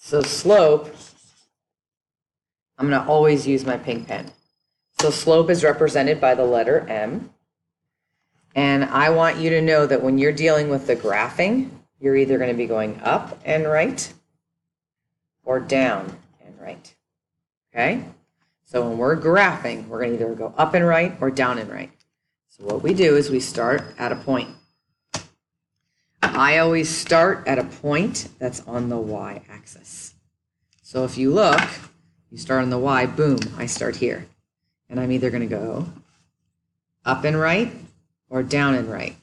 So slope, I'm going to always use my pink pen. So slope is represented by the letter M. And I want you to know that when you're dealing with the graphing, you're either going to be going up and right or down and right. Okay? So when we're graphing, we're going to either go up and right or down and right. So what we do is we start at a point. I always start at a point that's on the y-axis. So if you look, you start on the y, boom, I start here. And I'm either going to go up and right or down and right.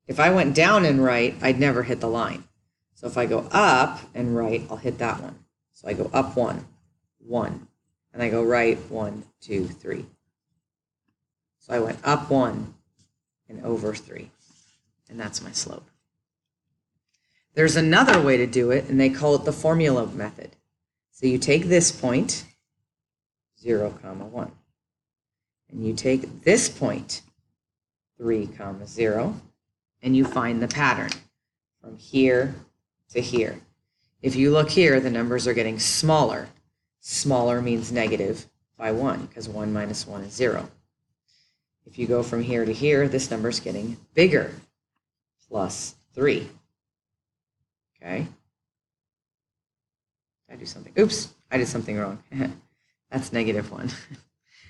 If I went down and right, I'd never hit the line. So if I go up and right, I'll hit that one. So I go up 1, 1, and I go right 1, 2, 3. So I went up 1 and over 3, and that's my slope. There's another way to do it, and they call it the formula method. So you take this point, 0, 1, and you take this point, 3, 0, and you find the pattern from here to here. If you look here, the numbers are getting smaller. Smaller means negative by 1, because 1 minus 1 is 0. If you go from here to here, this number is getting bigger, plus 3. Okay? Did I do something? Oops, I did something wrong. That's negative 1.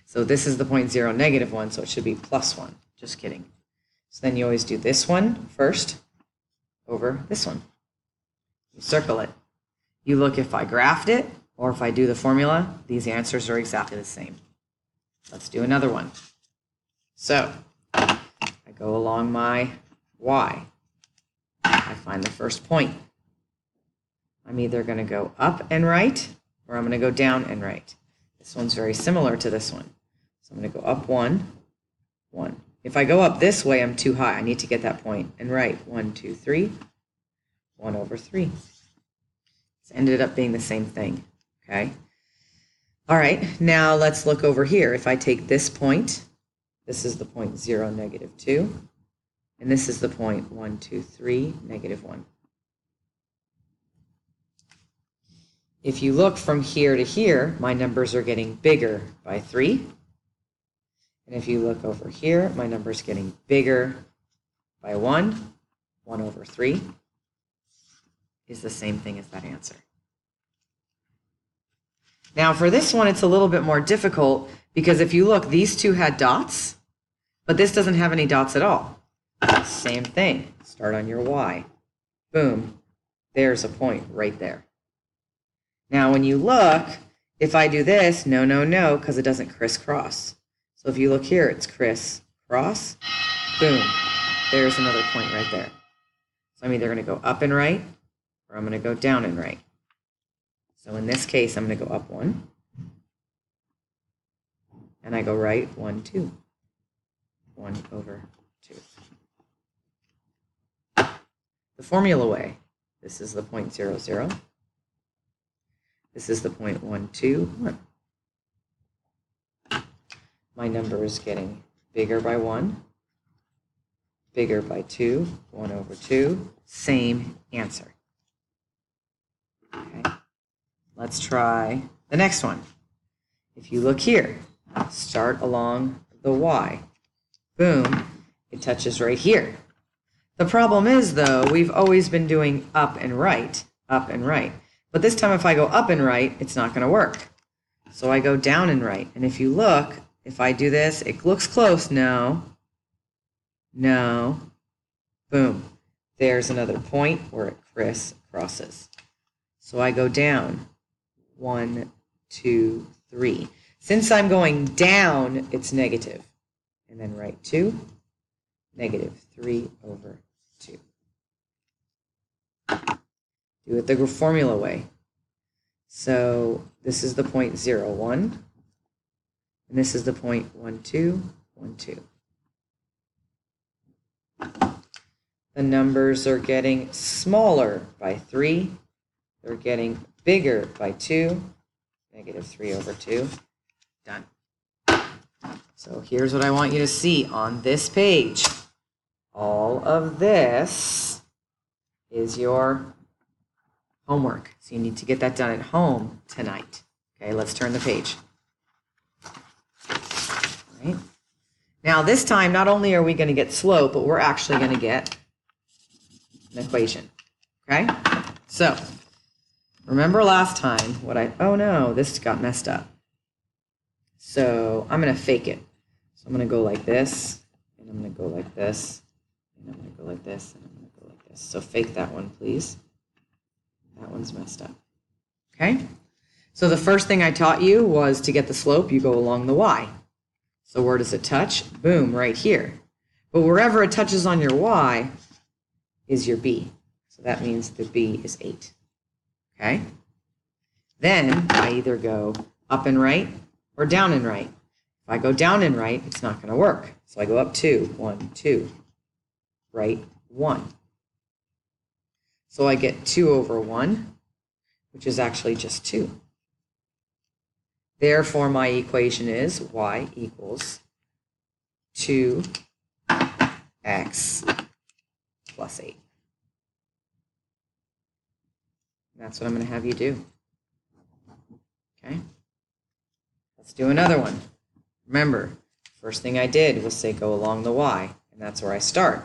So this is the point 0, negative 1, so it should be plus 1. Just kidding. So then you always do this one first over this one. You circle it. You look if I graphed it or if I do the formula, these answers are exactly the same. Let's do another one. So I go along my y. I find the first point. I'm either going to go up and right or I'm going to go down and right. This one's very similar to this one. So I'm going to go up 1, 1. If I go up this way, I'm too high. I need to get that point and right. 1, 2, 3, 1 over 3. It's ended up being the same thing. Okay. All right. Now let's look over here. If I take this point, this is the point 0, negative 2. And this is the point 1, 2, 3, negative 1. If you look from here to here, my numbers are getting bigger by 3. And if you look over here, my number is getting bigger by 1. 1 over 3 is the same thing as that answer. Now for this one, it's a little bit more difficult because if you look, these two had dots, but this doesn't have any dots at all. Same thing. Start on your y. Boom. There's a point right there. Now when you look, if I do this, no, no, no, because it doesn't crisscross. So if you look here, it's crisscross. Boom. There's another point right there. So I'm either going to go up and right or I'm going to go down and right. So in this case, I'm going to go up 1. And I go right 1, 2. 1 over 2. The formula way. This is the point 0, 0. This is the point 1, 2, 1. My number is getting bigger by 1, bigger by 2, 1 over 2. Same answer. Okay. Let's try the next one. If you look here, start along the y. Boom, it touches right here. The problem is, though, we've always been doing up and right, up and right. But this time if I go up and right, it's not going to work. So I go down and right. And if you look, if I do this, it looks close. No. No. Boom. There's another point where it crisscrosses. So I go down. 1, 2, 3. Since I'm going down, it's negative. And then right 2, negative 3 over 2. Do it the formula way. So this is the point 0, 1. And this is the point 1, 2, 1, 2. The numbers are getting smaller by 3. They're getting bigger by 2. Negative 3 over 2. Done. So here's what I want you to see on this page. All of this is your homework. So you need to get that done at home tonight. Okay, let's turn the page. All right. Now this time, not only are we going to get slope, but we're actually going to get an equation. Okay, so remember last time oh no, this got messed up. So I'm going to fake it. So I'm going to go like this, and I'm going to go like this, and I'm going to go like this, and I'm going to go like this. So fake that one, please. That one's messed up. Okay, so the first thing I taught you was to get the slope, you go along the y. So where does it touch? Boom, right here. But wherever it touches on your y is your b. So that means the b is 8. Okay? Then I either go up and right or down and right. If I go down and right, it's not going to work. So I go up 2, 1, 2, right 1. So I get 2 over 1, which is actually just 2. Therefore, my equation is y equals 2x plus 8. That's what I'm going to have you do. Okay? Let's do another one. Remember, first thing I did was say go along the y, and that's where I start.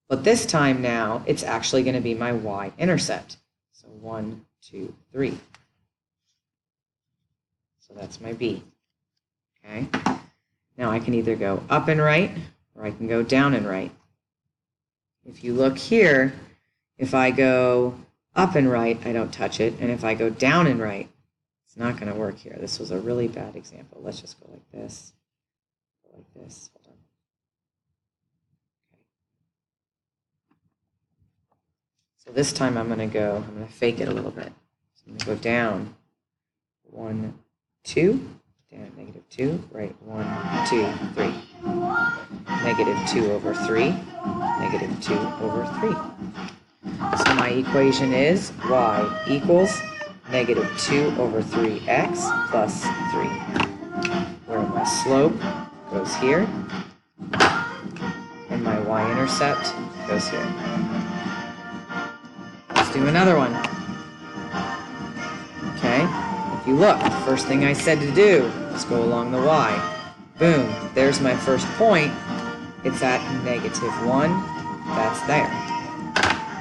But this time now, it's actually going to be my y-intercept. So 1, 2, 3. So that's my b. Okay? Now I can either go up and right, or I can go down and right. If you look here, if I go up and right, I don't touch it. And if I go down and right, it's not going to work here. This was a really bad example. Let's just go like this. Go like this. Hold on. Okay. So this time I'm going to fake it a little bit. So I'm going to go down 1, 2, down negative 2, right 1, 2, 3. Negative 2 over 3, negative 2 over 3. So my equation is y equals negative 2 over 3x plus 3, where my slope goes here, and my y-intercept goes here. Let's do another one. Okay, if you look, the first thing I said to do was go along the y. Boom, there's my first point. It's at negative 1. That's there.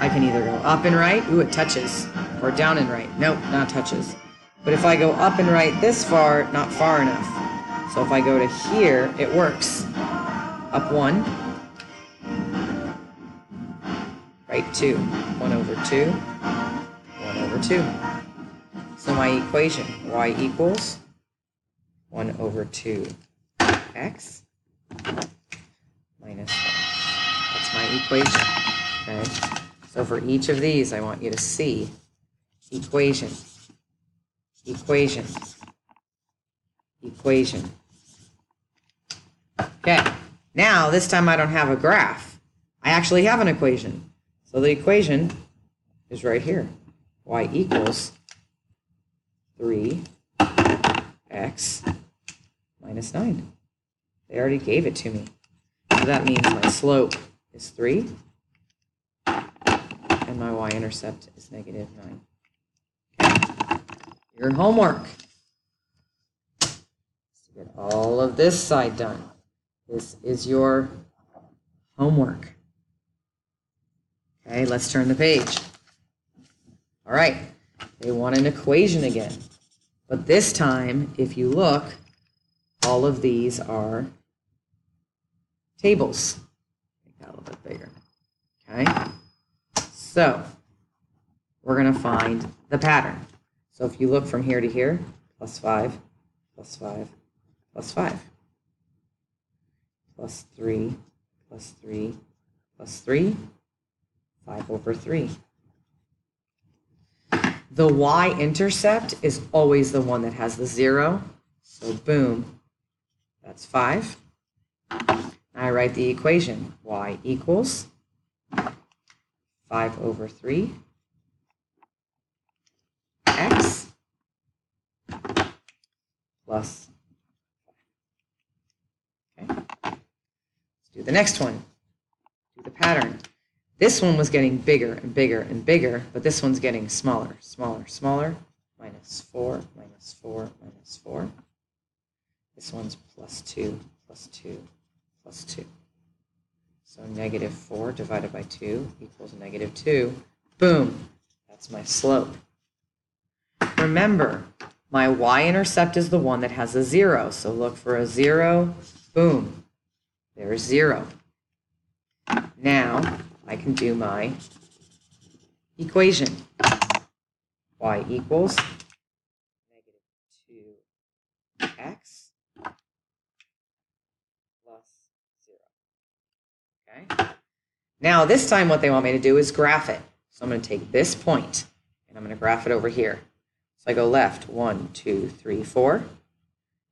I can either go up and right, ooh, it touches, or down and right. Nope, not touches. But if I go up and right this far, not far enough. So if I go to here, it works. Up 1, right 2, 1 over 2, 1 over 2. So my equation, y equals 1 over 2x minus 1. That's my equation, okay? So for each of these, I want you to see equation, equation, equation. Okay, now this time I don't have a graph. I actually have an equation. So the equation is right here. Y equals 3x minus 9. They already gave it to me. So that means my slope is 3. And my y-intercept is negative 9. Okay. Your homework is to get all of this side done. This is your homework. Okay, let's turn the page. All right, they want an equation again. But this time, if you look, all of these are tables. Make that a little bit bigger. Okay. So we're going to find the pattern. So if you look from here to here, plus 5, plus 5, plus 5, plus 3, plus 3, plus 3, 5 over 3. The y-intercept is always the one that has the 0. So boom, that's 5. I write the equation, y equals 5 over 3 x plus 5. Okay. Let's do the next one. Do the pattern. This one was getting bigger and bigger and bigger, but this one's getting smaller, smaller, smaller. Minus 4, minus 4, minus 4. This one's plus 2, plus 2, plus 2. So negative 4 divided by 2 equals negative 2. Boom. That's my slope. Remember, my y-intercept is the one that has a 0. So look for a 0. Boom. There's 0. Now I can do my equation. Y equals negative 2x plus 0. Okay? Now this time what they want me to do is graph it. So I'm going to take this point and I'm going to graph it over here. So I go left, 1, 2, 3, 4. And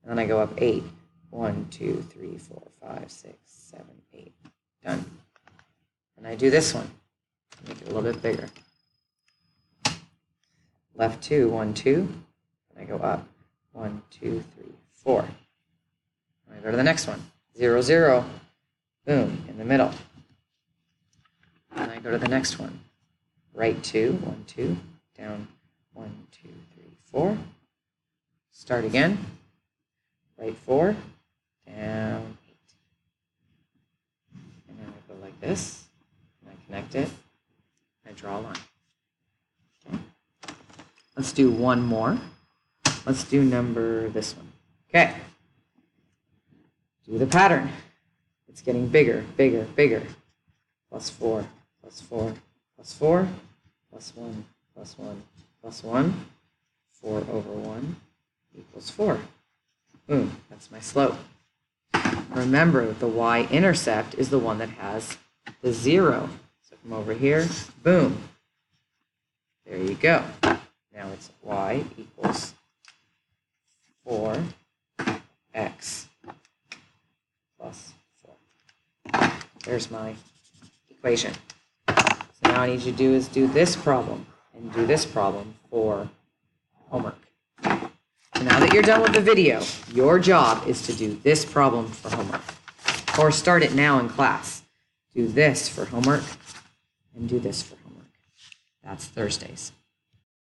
then I go up 8. 1, 2, 3, 4, 5, 6, 7, 8. Done. And I do this one. Make it a little bit bigger. Left 2, 1, 2. And I go up 1, 2, 3, 4. And I go to the next one. 0, 0. Boom, in the middle. And I go to the next one. Right 2, 1, 2. Down 1, 2, 3, 4. Start again. Right 4. Down 8. And then I go like this. And I connect it. I draw a line. Okay. Let's do one more. Let's do this one. Okay. Do the pattern. It's getting bigger, bigger, bigger. Plus 4, plus 4, plus 4, plus 1, plus 1, plus 1. 4 over 1 equals 4. Boom, that's my slope. Remember, the y-intercept is the one that has the 0. So come over here, boom. There you go. Now it's y equals 4x plus 4. There's my equation. So now I need you to do is do this problem and do this problem for homework. So now that you're done with the video, your job is to do this problem for homework. Or start it now in class. Do this for homework and do this for homework. That's Thursdays.